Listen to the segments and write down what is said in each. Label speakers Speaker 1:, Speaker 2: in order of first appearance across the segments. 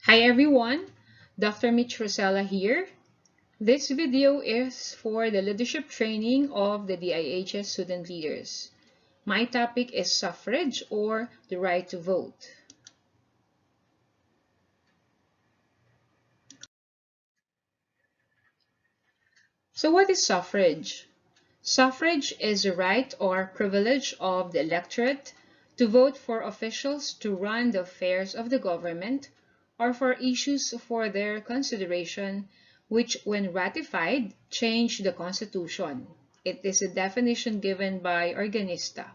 Speaker 1: Hi everyone, Dr. Mitch Rosella here. This video is for the leadership training of the DIHS student leaders. My topic is suffrage or the right to vote. So what is suffrage? Suffrage is the right or privilege of the electorate to vote for officials to run the affairs of the government or for issues for their consideration which, when ratified, change the Constitution. It is a definition given by Organista.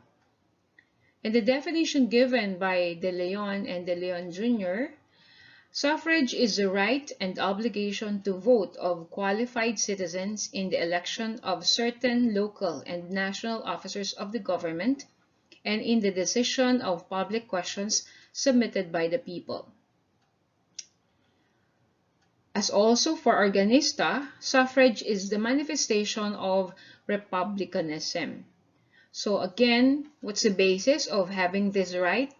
Speaker 1: And the definition given by De Leon and De Leon Jr., suffrage is the right and obligation to vote of qualified citizens in the election of certain local and national officers of the government and in the decision of public questions submitted by the people. As also for Organista, suffrage is the manifestation of republicanism. So again, what's the basis of having this right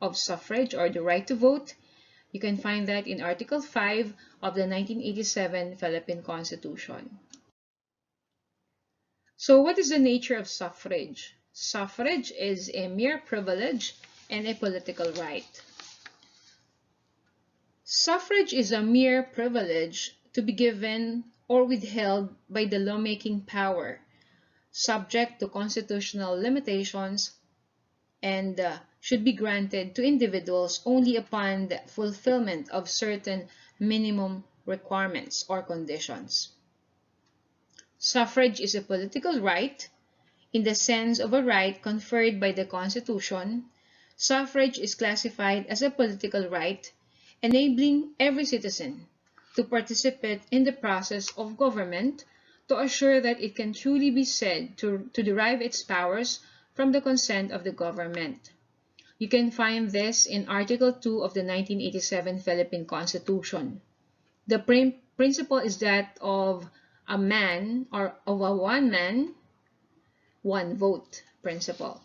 Speaker 1: of suffrage or the right to vote? You can find that in Article 5 of the 1987 Philippine Constitution. So what is the nature of suffrage? Suffrage is a mere privilege and a political right. Suffrage is a mere privilege to be given or withheld by the lawmaking power, subject to constitutional limitations, and should be granted to individuals only upon the fulfillment of certain minimum requirements or conditions. Suffrage is a political right in the sense of a right conferred by the Constitution. Suffrage is classified as a political right, enabling every citizen to participate in the process of government to assure that it can truly be said to derive its powers from the consent of the government. You can find this in Article 2 of the 1987 Philippine Constitution. The principle is that of a man or of a one man, one vote principle.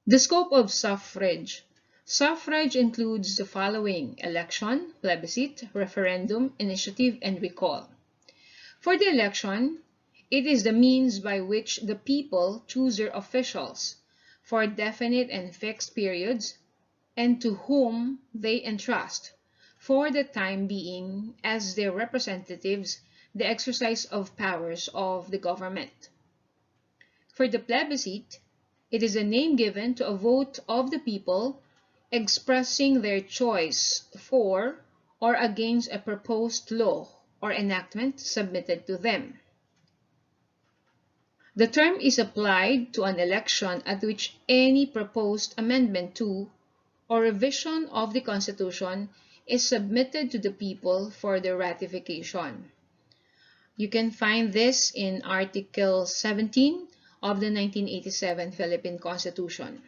Speaker 1: The scope of suffrage. Suffrage includes the following: election, plebiscite, referendum, initiative, and recall. For the election, it is the means by which the people choose their officials for definite and fixed periods and to whom they entrust, for the time being, as their representatives, the exercise of powers of the government. For the plebiscite, it is a name given to a vote of the people expressing their choice for or against a proposed law or enactment submitted to them. The term is applied to an election at which any proposed amendment to or revision of the Constitution is submitted to the people for their ratification. You can find this in Article 17 of the 1987 Philippine Constitution.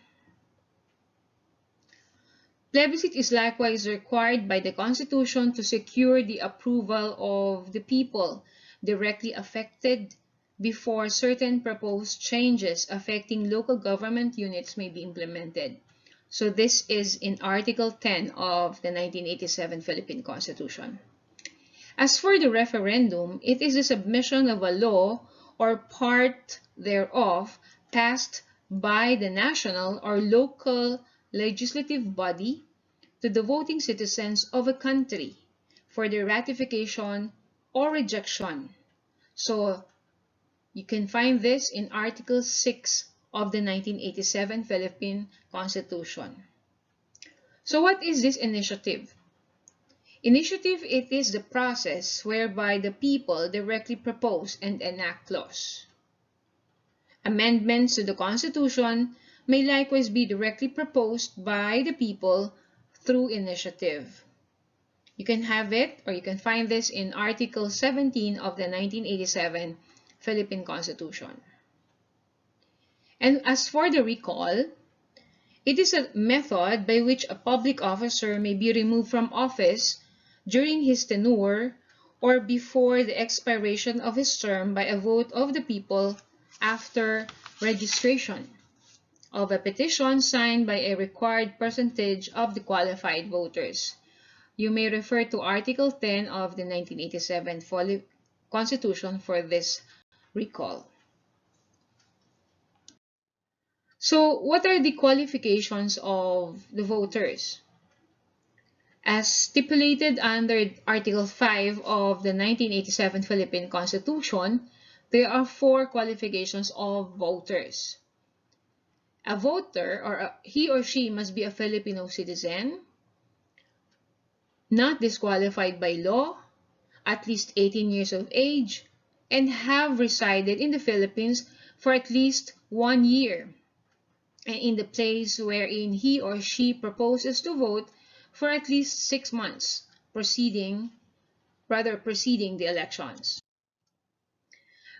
Speaker 1: Plebiscite is likewise required by the Constitution to secure the approval of the people directly affected before certain proposed changes affecting local government units may be implemented. So this is in Article 10 of the 1987 Philippine Constitution. As for the referendum, it is the submission of a law or part thereof passed by the national or local legislative body to the voting citizens of a country for their ratification or rejection. So you can find this in Article 6 of the 1987 Philippine Constitution. So what is this initiative? Initiative, it is the process whereby the people directly propose and enact laws. Amendments to the Constitution may likewise be directly proposed by the people through initiative. You can have it or you can find this in Article 17 of the 1987 Philippine Constitution. And as for the recall, it is a method by which a public officer may be removed from office during his tenure or before the expiration of his term by a vote of the people after registration. of a petition signed by a required percentage of the qualified voters. You may refer to Article 10 of the 1987 Constitution for this recall. So, what are the qualifications of the voters? As stipulated under Article 5 of the 1987 Philippine Constitution, there are 4 qualifications of voters. A voter, he or she must be a Filipino citizen, not disqualified by law, at least 18 years of age, and have resided in the Philippines for at least 1 year, and in the place wherein he or she proposes to vote for at least 6 months preceding the elections.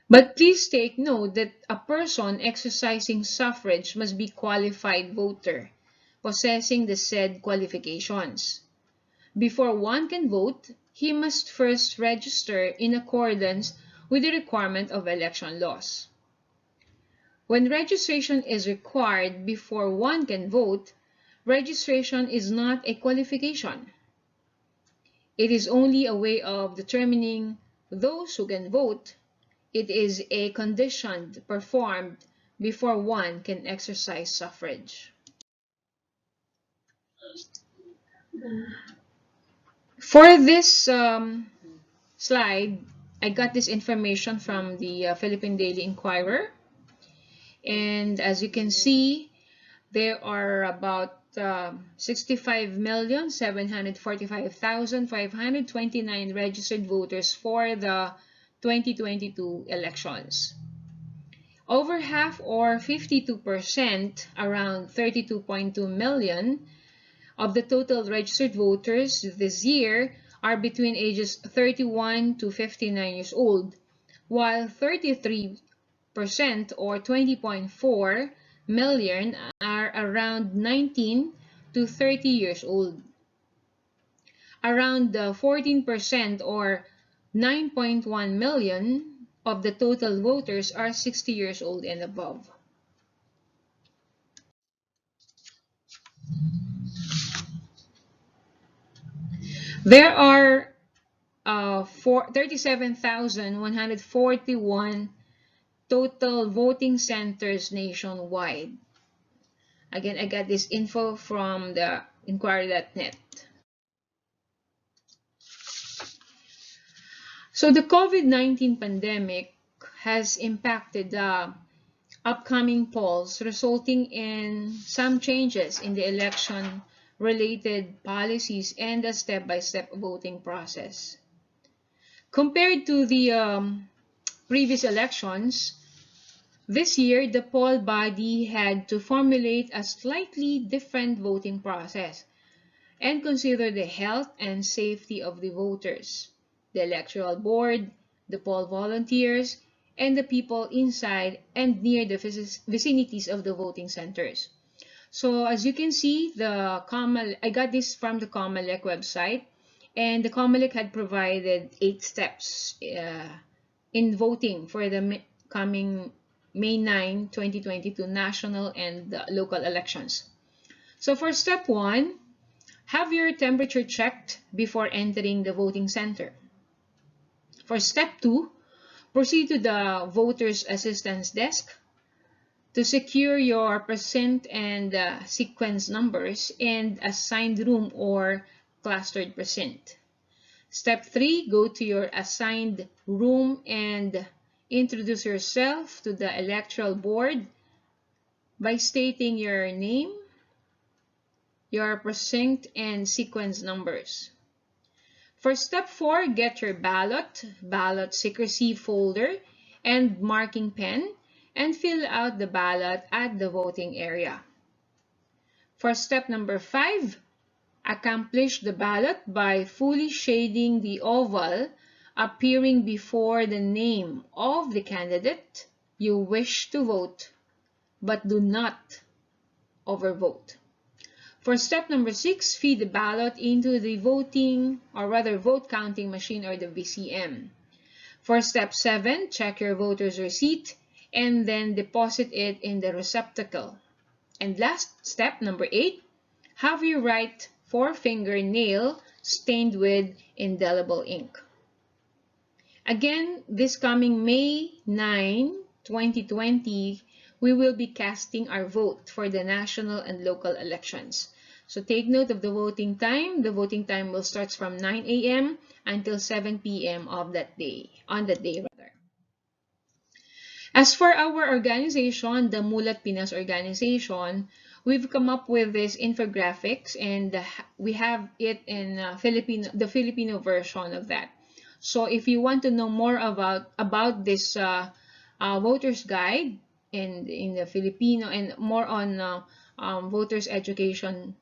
Speaker 1: But please take note that a person exercising suffrage must be qualified voter, possessing the said qualifications. Before one can vote, he must first register in accordance with the requirement of election laws. When registration is required before one can vote, registration is not a qualification. It is only a way of determining those who can vote. It is a condition performed before one can exercise suffrage. For this slide, I got this information from the Philippine Daily Inquirer. And as you can see, there are about 65,745,529 registered voters for the 2022 elections. Over half, or 52%, around 32.2 million, of the total registered voters this year are between ages 31 to 59 years old, while 33% or 20.4 million are around 19 to 30 years old. Around 14% or 9.1 million of the total voters are 60 years old and above. There are 37,141 total voting centers nationwide. Again, I got this info from the inquiry.net. So the COVID-19 pandemic has impacted the upcoming polls, resulting in some changes in the election-related policies and the step-by-step voting process. Compared to the previous elections, this year the poll body had to formulate a slightly different voting process and consider the health and safety of the voters, the electoral board, the poll volunteers, and the people inside and near the vicinities of the voting centers. So as you can see, I got this from the COMELEC website, and the COMELEC had provided 8 steps in voting for the coming May 9, 2022 national and local elections. So for step 1, have your temperature checked before entering the voting center. For step 2, proceed to the voter's assistance desk to secure your precinct and sequence numbers and assigned room or clustered precinct. Step 3, go to your assigned room and introduce yourself to the electoral board by stating your name, your precinct, and sequence numbers. For step 4, get your ballot secrecy folder, and marking pen, and fill out the ballot at the voting area. For step number 5, accomplish the ballot by fully shading the oval appearing before the name of the candidate you wish to vote, but do not overvote. For step number 6, feed the ballot into the vote counting machine, or the VCM. For step 7, check your voter's receipt and then deposit it in the receptacle. And last step, number 8, have your right forefinger nail stained with indelible ink. Again, this coming May 9, 2020, we will be casting our vote for the national and local elections. So take note of the voting time. The voting time will start from 9 a.m. until 7 p.m. of that day, on that day rather. As for our organization, the Mulat Pinas organization, we've come up with this infographics, and we have it in the Filipino version of that. So if you want to know more about this voters guide in the Filipino and more on voters education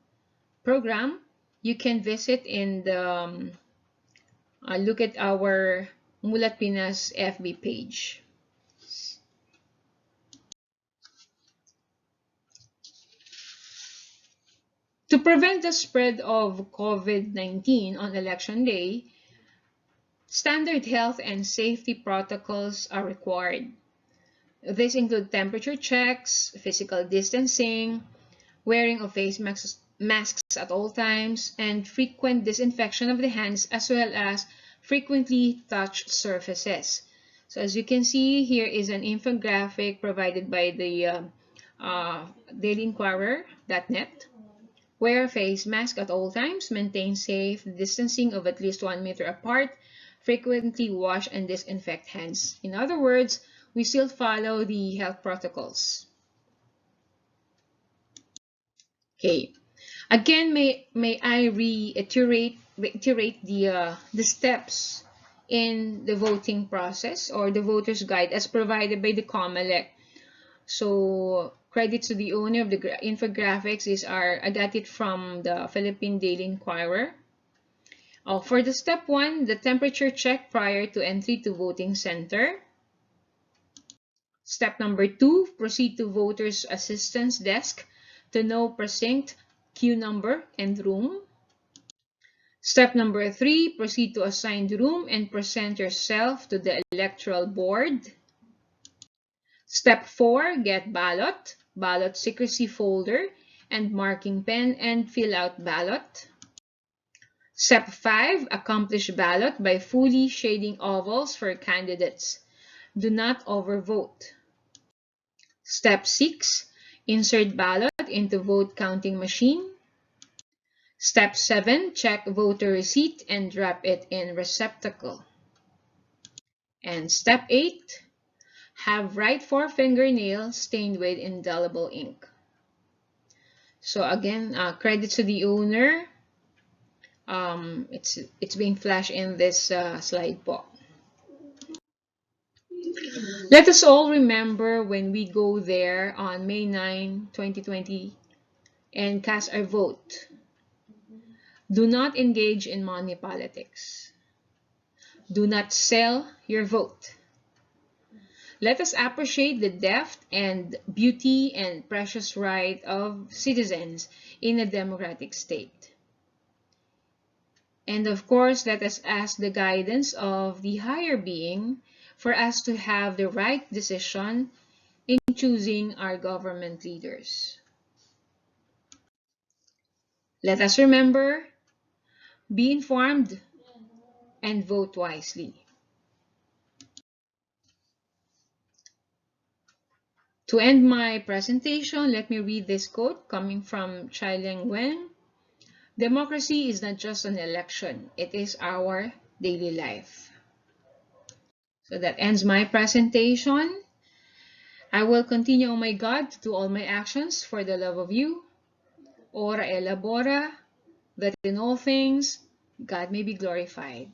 Speaker 1: program, you can visit in the look at our Mulat Pinas FB page. To prevent the spread of COVID-19 on election day, standard health and safety protocols are required. These include temperature checks, physical distancing, wearing of face masks at all times, and frequent disinfection of the hands, as well as frequently touched surfaces. So as you can see, here is an infographic provided by the dailyinquirer.net. Wear a face mask at all times, maintain safe distancing of at least 1 meter apart, frequently wash and disinfect hands. In other words, we still follow the health protocols. Okay. Again, may I reiterate the steps in the voting process or the voter's guide as provided by the COMELEC. So credit to the owner of the infographics. I got it from the Philippine Daily Inquirer. For the step 1, the temperature check prior to entry to voting center. Step number 2, proceed to voter's assistance desk to know precinct, queue number, and room. Step number 3, proceed to assigned room and present yourself to the electoral board. Step 4, get ballot secrecy folder, and marking pen and fill out ballot. Step 5, accomplish ballot by fully shading ovals for candidates. Do not overvote. Step 6, insert ballot into vote counting machine. Step 7, check voter receipt and drop it in receptacle. And step 8, have right forefinger nail stained with indelible ink. So again, credit to the owner. It's being flashed in this slide po. Let us all remember when we go there on May 9, 2020 and cast our vote. Do not engage in money politics. Do not sell your vote. Let us appreciate the depth and beauty and precious right of citizens in a democratic state. And of course, let us ask the guidance of the higher being for us to have the right decision in choosing our government leaders. Let us remember, be informed, and vote wisely. To end my presentation, let me read this quote coming from Chai Leng Wen. Democracy is not just an election, it is our daily life. So that ends my presentation. I will continue, oh my God, to do all my actions for the love of you. Ora elabora, that in all things, God may be glorified.